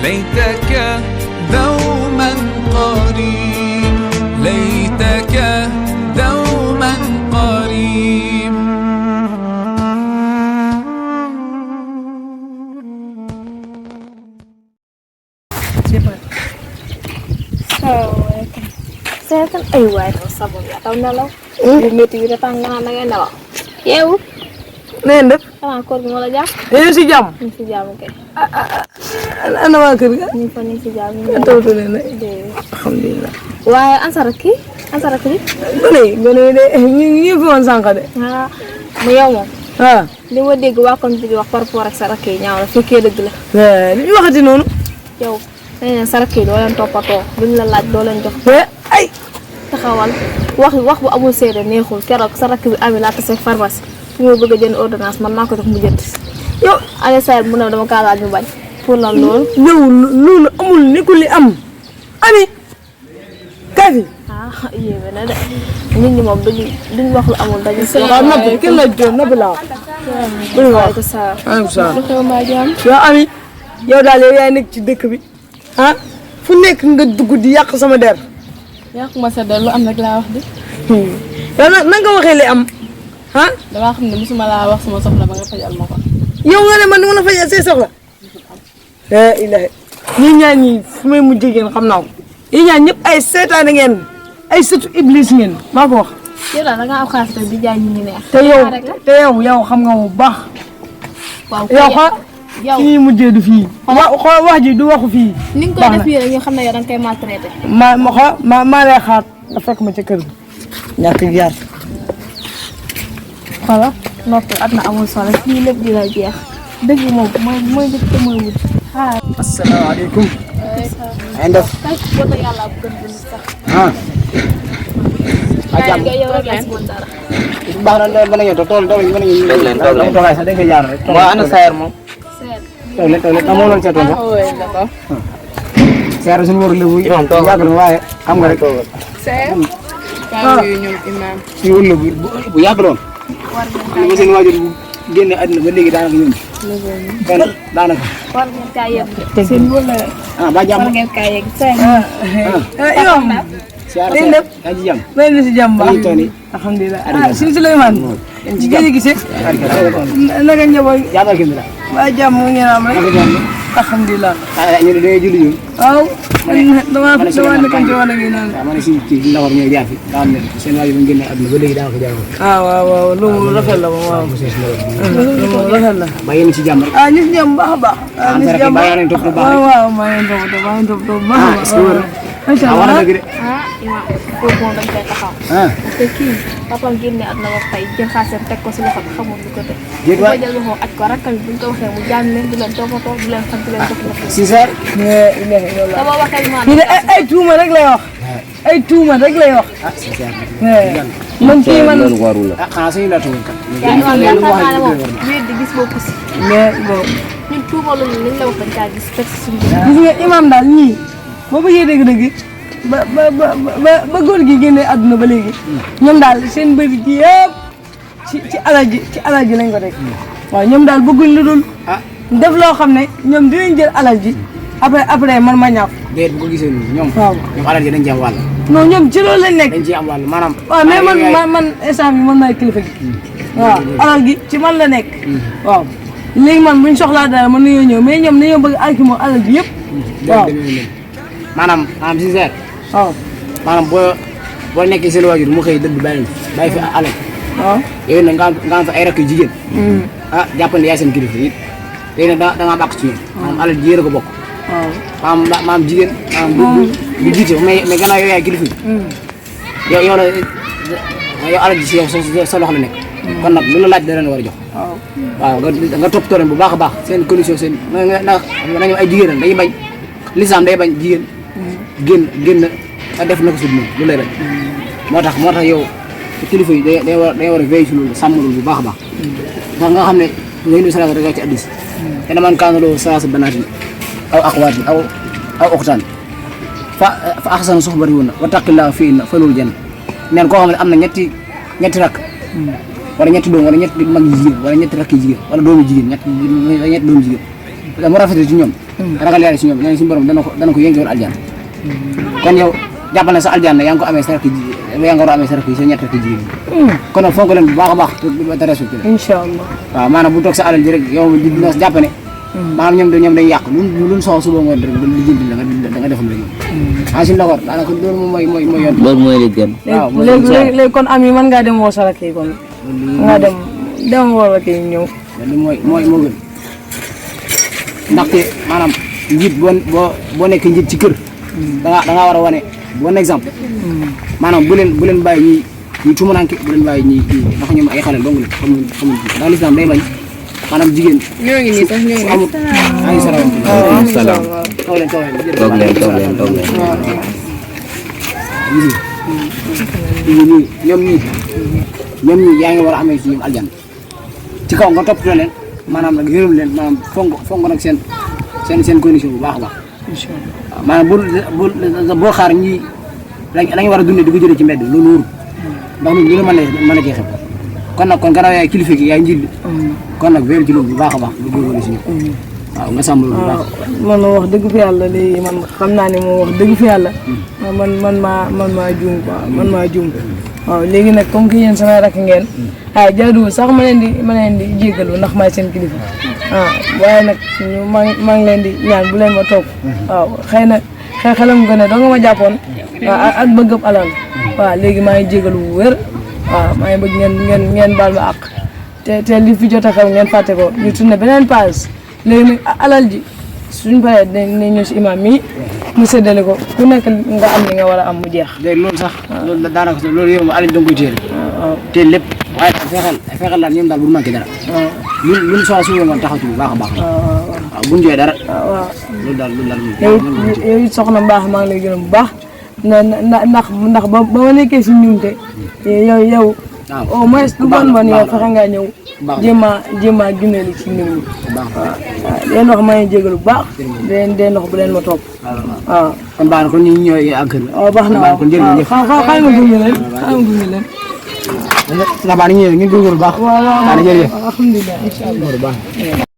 ليتك دوما قريب ليتك دوما قريب. Saya kan waay sabon ya taw nelaw yu metti wi dafa nga na ngay nelaw yew neen def xana koor gi mo la jax yéen si jàmm ñu ci jàmm kay ana waa kër ga ñu fa ñu ci jàmm tawtu leen rek de alhamdulillah waaye ansara ki gone de ñu fi woon sànq de ah mu yow moom li ma dégg waa kon bi di wax par rapport ak sa rakk yi ñaaw la fekkee dëgg la li ñu waxati noonu yow nee sa rakk yi doo leen toppatoo duñ la laaj doo leen jox ay taxawal wax bu amul seede neexul keroog sa rakk bi ami laa tase pharmacie fi ma bëgg a jënd ordonnance man maa ko jox mu jënd yow ale say mu ne dama kaa laaj mu bañ pour lan loolu yow loolu amul nekkul li am ami kafi yéeme na de nit ñi moom duñ wax lu amul dañu waaw noppi kenn la joon noppi laa wax ko sa lu xew maa jam yow ami yow daal yow yaay nekk ci dëkk bi fu nekk nga dugg di yàq sama der yàquma sa der lu am rek laa wax de yow na nga waxee li am damaa xam ne musuma laa wax sama soxla ba nga fajal ma ko yow nga ne man dama la fajal say soxla ilahi ñi ñaan ñi fu may mujj ngeen xam naa ko yi ñaan ñëpp ay seetaane ngeen ay sëtu iblis ngeen maa ko wax yow daal da nga am xaalis rek di jaay ñi ngi neex te yow xam nga bu baax yow fii mujjee du fii xool wax ji du waxu fii ni nga koy def yi rek ñu xam ne yow da nga koy maltraité maa lay xaar nga fekk ma ci kër gi ñàkk jaar xala noppi at na amul solo fii lépp di la jeex dëgg moom mooy njëkk te mooy mujj asalaamaaleykum def kay wala yàlla bu gën dund sax ajam nga yow rek la si mën dara baax na mën nañu tool mën nañu toogaay sax dañ koy jaar rek waaw ana sayer moom tool amoo loolu seetoon sax sayer suñu wër lébu yàgg na waaye xam nga rek seer kaa yu ñoom imam suñu wër lébu bu yàgg loon ba seen waajur bu génne àddina ba léegi daanaka ñun kon daanaka war ngeen kaa yegg seen wala ba jàmm war ngeen kaa yegg seen imam siyaare lépp yaa ci jàmm may na si jàmm baax alhamdulilah suñu Souleymane ci gëj a gisee naka njaboot jàmmal ki la waa jàmm ngeen am rek alhamdulilah ñu dañuy julli ñu waaw dama nekkoon ci wàll gi noonu ma ne si kii ndawar ñooy jaar fi nga xam ne seen waajur bu génne àdduna ba léegi daa ko jaar waaw loolu rafet la moom waaw loolu rafet la ba yéen ci jàmm rek ñu si jàmm baax a baax ñu si jàmm waaw maa ngi toppatoo baax a baax macha allah imam foofu moom dañ koy taxaw te kii papam génne at na ba fay jël xaasam teg ko si loxo bi xamul lu ko def bu ko jël loxo aj ko rakkam buñ ko waxee mu jàng leen di leen toppatoo di leen sant leen jox la si seer da boo waxee ma ay tuuma rek lay wax ay tuuma rek lay wax man kii man xanaa suñu la tuuma kat yaakaar naa ne moom wér di gis bokku si mais bon ñun tuuma lu liñ la wax dañ kaa gis teg si suñu gis nga imam daal ñii boo bëggee dëgg-dëgg ba góor gi génne àdduna ba léegi ñoom daal seen bëri gi yëpp ci alal ji lañ ko teg waaw ñoom daal bëgguñ lu dul def loo xam ne ñoom dinañ jël alal ji après man ma ñaaw déet bu ko gisee ñoom waaw ñoom alal ji dañ ci am wàll non ñoom ci loolu lañ nekk dañ ci am wàll maanaam waaw mais man instant bi man maay kilifa gi waaw alal gi ci man la nekk waaw léegi man buñ soxlaa dara mën nañoo ñëw mais ñoom dañoo bëgg alki moom alal ji yëpp waaw maanaam sincère waaw maanaam boo nekkee seen waajur mu xëy dëdd bàyyi fi alal waaw yooyu nag nga am fa ay rakk yu jigéen jàpp ne yaay seen kilifa it léegi nag da ngaa bàq ci ñoom maanaam alal ji yéen a ko bokk waaw maanaam jigéen maanaam du jiite mais gannaaw yow yaay kilifa yow la yow alal ji si yow sa loxo la nekk kon nag lu la laaj da leen war a jox waaw nga toppatoo leen bu baax a baax seen condition seen nañu ay jigéen dañuy bañ lislaam day bañ jigéen génn def na ko sud moom lu lay rek moo tax yow kilifa yi day war a veiller si loolu sàmm loolu bu baax a baax ndax nga xam ne ngay nuyu salaat rek ci addis te man kaanaloo salaasa banaati aw aqwaati aw uxtaan fa axsana suxbati woon na wa taqillaa fii na fa loolu jann neen koo xam ne am na ñetti rakk wala ñetti doom wala ñetti mag yi jigéen wala ñetti rakk yi jigéen wala doomu jigéen ñetti doomu jigéen mu rafetee ci ñoom ragal yàlla ci ñoom nee suñu borom dana ko yëngiwal aljana kon yow jàppal na sa aljana yaa ngi ko amee sa rakk yaa nga war a amee sa rakk yi sa ñett rakk jigéen kon nag fonk leen bu baax a baax te respecté leen incha allah waaw maanaam bu toog sa alal ji rek yow dina jàpp ne maanaam ñoom dañuy yàq luñ soxla suba ngoon rek li jënd la nga defal la ñoom suñu la ko daanaka loolu moom mooy yoon loolu mooy li gën léegi kon am yi mën ngaa dem woo sa rakk yi kon nga dem woo rakk yi ñëw loolu moo gën ndaxte maanaam njiit boo nekk njiit ci kër da ngaa war a wane bon exemple maanaam bu leen bàyyi ñi tumuranke bu leen bàyyi ñi ndax ñoom ay xale dong la xamuñ ndax lislaam day bañ maanaam jigéen ñoo ngi nii sax ñoo ngi amul ay salaam toog leen ñoom ñii yaa ngi war a amee ci ñoom aljanna ci kaw nga toppatoo leen maanaam nag yërëm leen maanaam fonk nag seen condition bu baax a baax waaw maanaam bul xaar ñi lañ war a dundee di ko jëlee ci mbedd loolu wóorul ndax ñun lu mën a jeexee kon nag kon gannaaw yaay kilifa gi yaay njiit li kon nag wéeru ci loolu bu baax a baax lu góorgóorlu si ñun waaw nga sàmm loolu bu baax man wax dëgg fi yàlla léegi man xam naa ne moom wax dëgg fi yàlla man maa juum quoi man maa juum waaw léegi nag comme que yéen samay rakk ngeen jaaduwul sax ma leen di jéggalu ndax maay seen kilifa waaye nag maa ngi leen di ñaan bu leen ma toog waaw xëy na xelam gën a doo nga ma jàppoon ak bëggab alal waaw léegi maa ngi jéggalu bu wér waaw maa ngi bëgg ngeen baal ma àq te li fi jot a xew ngeen fàtte ko ñu tourné beneen page léegi nag alal ji suñ paree dinañ ñëw si imam mi mu séddale ko ku nekk nga am li nga war a am mu jeex. léegi loolu sax loolu daanaka loolu yow alal ji da nga koy téel téel lépp waaye fexeel daal ñoom daal bu manqué dara luñ soxla suñu yoon taxaw ci bu baax a baax waaw buñ jooy dara waaw loolu daal yow it soxna mbaax maa ngi lay gërëm bu baax ndax ba ma nekkee si ñunte yow au moins lu bon yow fexe ngaa ñëw jéem a gindali ci nit ñi waaw leen wax maa ngi jégalu bu baax den wax bu leen ma topp waaw kon baax na kon ñu ñëw ak kër waaw baax na waaw kon jërëjëf xaay ma gunge leen baax na ñëw ngeen góorgóorlu baax waaw jërëjëf alhamdulilah incha allah